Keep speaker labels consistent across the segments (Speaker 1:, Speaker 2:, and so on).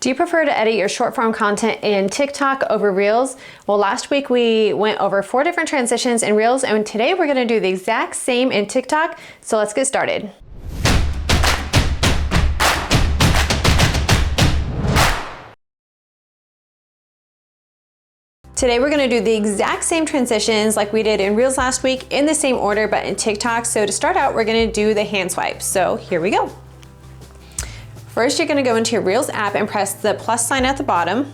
Speaker 1: Do you prefer to edit your short form content in TikTok over Reels? Well, last week we went over 4 different transitions in Reels, and today we're gonna do the exact same in TikTok. So let's get started. Today we're gonna do the exact same transitions like we did in Reels last week in the same order, but in TikTok. So to start out, we're gonna do the hand swipe. So here we go. First, you're gonna go into your Reels app and press the plus sign at the bottom.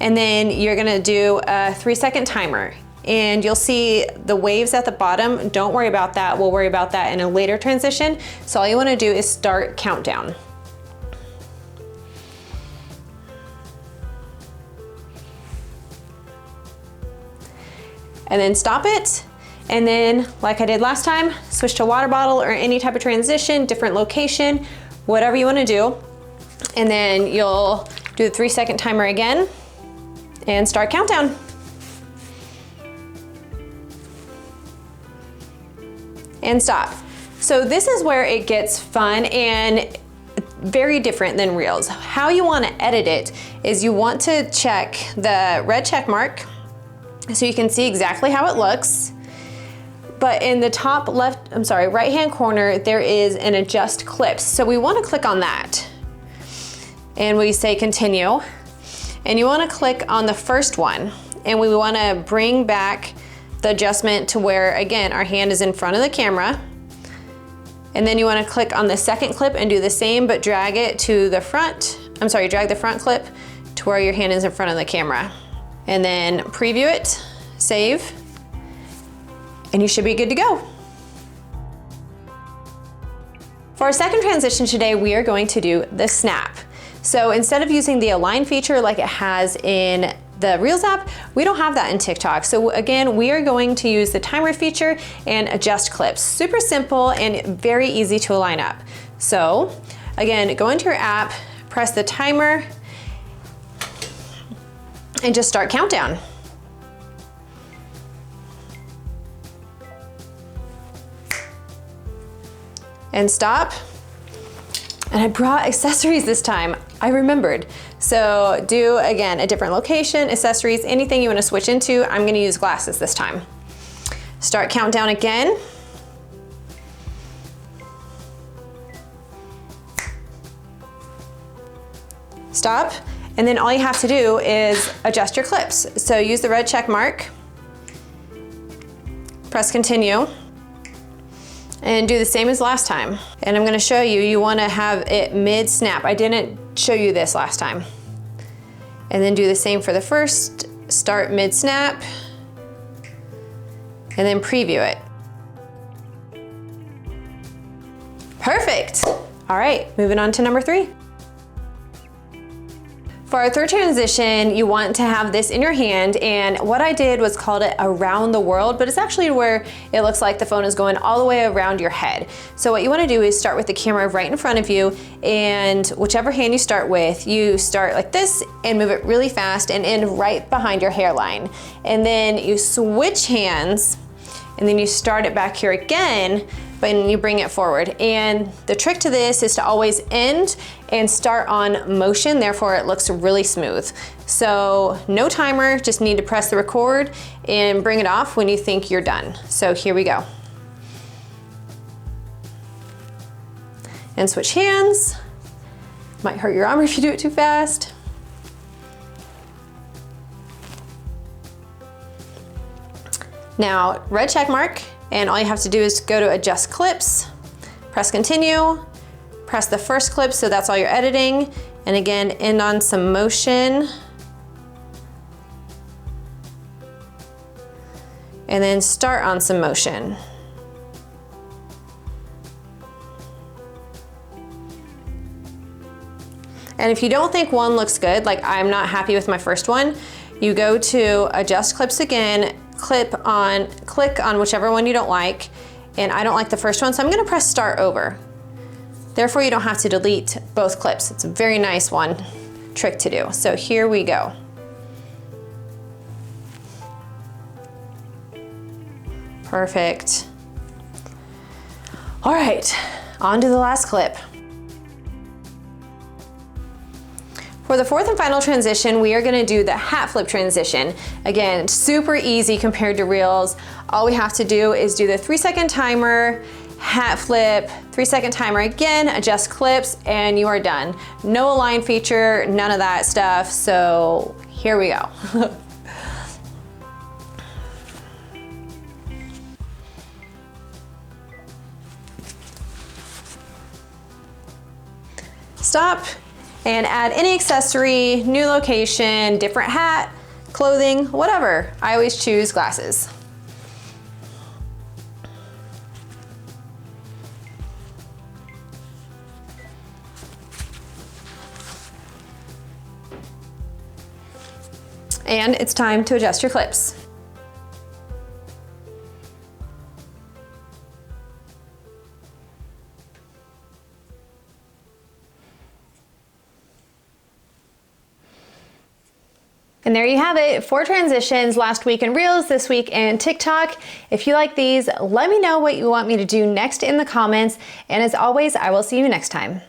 Speaker 1: And then you're gonna do a 3-second timer. And you'll see the waves at the bottom. Don't worry about that. We'll worry about that in a later transition. So all you wanna do is start countdown. And then stop it. And then, like I did last time, switch to water bottle or any type of transition, different location, whatever you wanna do. And then you'll do the 3-second timer again and start countdown. And stop. So this is where it gets fun and very different than Reels. How you wanna edit it is you want to check the red check mark so you can see exactly how it looks. But in the top right-hand corner, there is an adjust clips. So we wanna click on that. And we say continue. And you wanna click on the first one. And we wanna bring back the adjustment to where, again, our hand is in front of the camera. And then you wanna click on the second clip and do the same, but drag it to the front. Drag the front clip to where your hand is in front of the camera. And then preview it, save, and you should be good to go. For our second transition today, we are going to do the snap. So instead of using the align feature like it has in the Reels app, we don't have that in TikTok. So again, we are going to use the timer feature and adjust clips. Super simple and very easy to align up. So again, go into your app, press the timer, and just start countdown. And stop. And I brought accessories this time. I remembered. So do, again, a different location, accessories, anything you wanna switch into. I'm gonna use glasses this time. Start countdown again. Stop. And then all you have to do is adjust your clips. So use the red check mark, press continue, and do the same as last time. And I'm gonna show you, you wanna have it mid-snap. I didn't show you this last time. And then do the same for the first, start mid-snap, and then preview it. Perfect. All right, moving on to number 3. For our third transition, you want to have this in your hand, and what I did was called it around the world, but it's actually where it looks like the phone is going all the way around your head. So what you wanna do is start with the camera right in front of you, and whichever hand you start with, you start like this and move it really fast and end right behind your hairline. And then you switch hands, and then you start it back here again, but you bring it forward. And the trick to this is to always end and start on motion, therefore it looks really smooth. So no timer, just need to press the record and bring it off when you think you're done. So here we go. And switch hands. Might hurt your arm if you do it too fast. Now, red check mark, and all you have to do is go to adjust clips, press continue, press the first clip, so that's all you're editing, and again, end on some motion. And then start on some motion. And if you don't think one looks good, like I'm not happy with my first one, you go to adjust clips again, click on whichever one you don't like, and I don't like the first one, so I'm gonna press start over. Therefore, you don't have to delete both clips. It's a very nice one trick to do. So here we go. Perfect. All right, on to the last clip. For the fourth and final transition, we are gonna do the hat flip transition. Again, super easy compared to reels. All we have to do is do the 3-second timer, hat flip, 3-second timer again, adjust clips, and you are done. No align feature, none of that stuff, so here we go. Stop and add any accessory, new location, different hat, clothing, whatever. I always choose glasses. And it's time to adjust your clips. And there you have it, 4 transitions last week in Reels, this week in TikTok. If you like these, let me know what you want me to do next in the comments. And as always, I will see you next time.